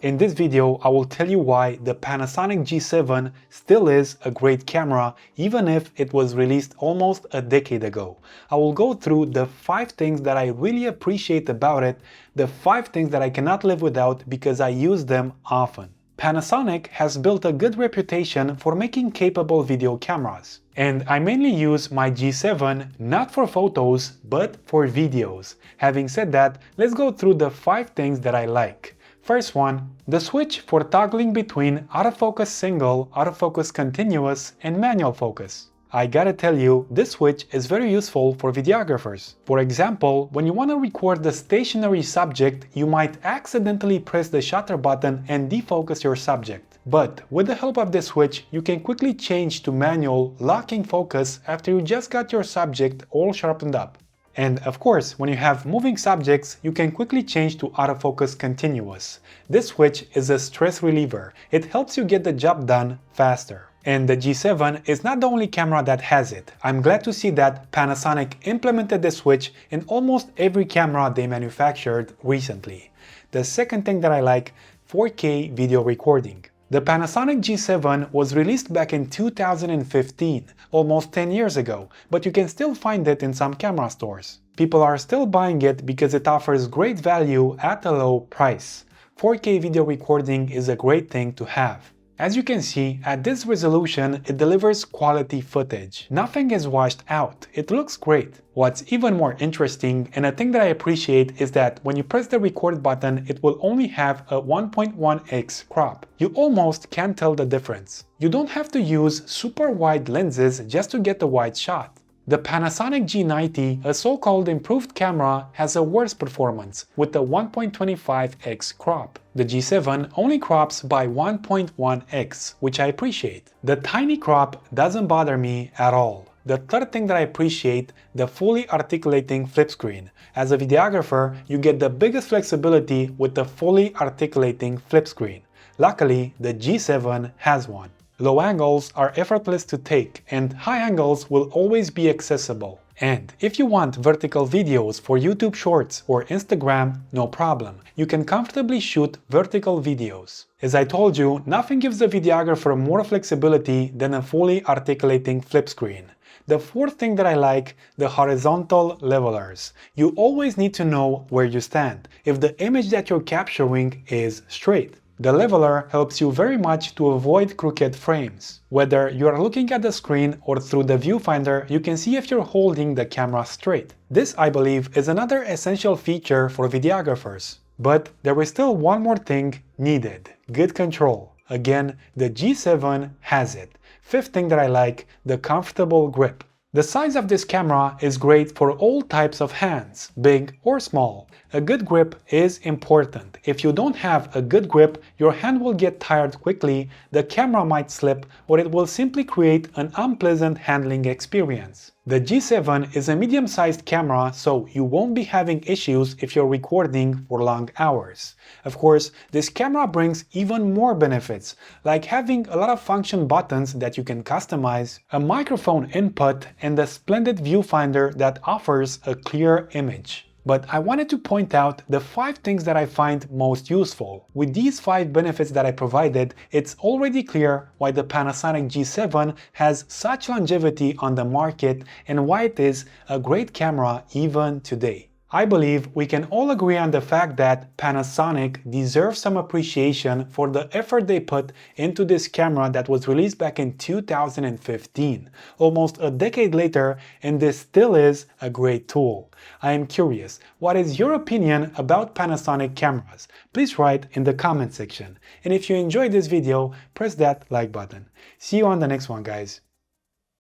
In this video, I will tell you why the Panasonic G7 still is a great camera even if it was released almost a decade ago. I will go through the 5 things that I really appreciate about it, the 5 things that I cannot live without because I use them often. Panasonic has built a good reputation for making capable video cameras. And I mainly use my G7 not for photos, but for videos. Having said that, let's go through the 5 things that I like. First one, the switch for toggling between autofocus single, autofocus continuous, and manual focus. I gotta tell you, this switch is very useful for videographers. For example, when you want to record the stationary subject, you might accidentally press the shutter button and defocus your subject. But with the help of this switch, you can quickly change to manual, locking focus after you just got your subject all sharpened up. And of course, when you have moving subjects, you can quickly change to autofocus continuous. This switch is a stress reliever. It helps you get the job done faster. And the G7 is not the only camera that has it. I'm glad to see that Panasonic implemented this switch in almost every camera they manufactured recently. The second thing that I like, 4K video recording. The Panasonic G7 was released back in 2015, almost 10 years ago, but you can still find it in some camera stores. People are still buying it because it offers great value at a low price. 4K video recording is a great thing to have. As you can see, at this resolution, it delivers quality footage. Nothing is washed out. It looks great. What's even more interesting, and a thing that I appreciate, is that when you press the record button, it will only have a 1.1x crop. You almost can't tell the difference. You don't have to use super wide lenses just to get a wide shot. The Panasonic G90, a so-called improved camera, has a worse performance with a 1.25x crop. The G7 only crops by 1.1x, which I appreciate. The tiny crop doesn't bother me at all. The third thing that I appreciate, the fully articulating flip screen. As a videographer, you get the biggest flexibility with the fully articulating flip screen. Luckily, the G7 has one. Low angles are effortless to take, and high angles will always be accessible. And if you want vertical videos for YouTube Shorts or Instagram, no problem. You can comfortably shoot vertical videos. As I told you, nothing gives the videographer more flexibility than a fully articulating flip screen. The fourth thing that I like, the horizontal levelers. You always need to know where you stand, if the image that you're capturing is straight. The leveler helps you very much to avoid crooked frames. Whether you are looking at the screen or through the viewfinder, you can see if you're holding the camera straight. This, I believe, is another essential feature for videographers. But there is still one more thing needed: good control. Again, the G7 has it. Fifth thing that I like, the comfortable grip. The size of this camera is great for all types of hands, big or small. A good grip is important. If you don't have a good grip, your hand will get tired quickly, the camera might slip, or it will simply create an unpleasant handling experience. The G7 is a medium-sized camera, so you won't be having issues if you're recording for long hours. Of course, this camera brings even more benefits, like having a lot of function buttons that you can customize, a microphone input, and a splendid viewfinder that offers a clear image. But I wanted to point out the 5 things that I find most useful. With these 5 benefits that I provided, it's already clear why the Panasonic G7 has such longevity on the market and why it is a great camera even today. I believe we can all agree on the fact that Panasonic deserves some appreciation for the effort they put into this camera that was released back in 2015, almost a decade later, and this still is a great tool. I am curious, what is your opinion about Panasonic cameras? Please write in the comment section. And if you enjoyed this video, press that like button. See you on the next one, guys.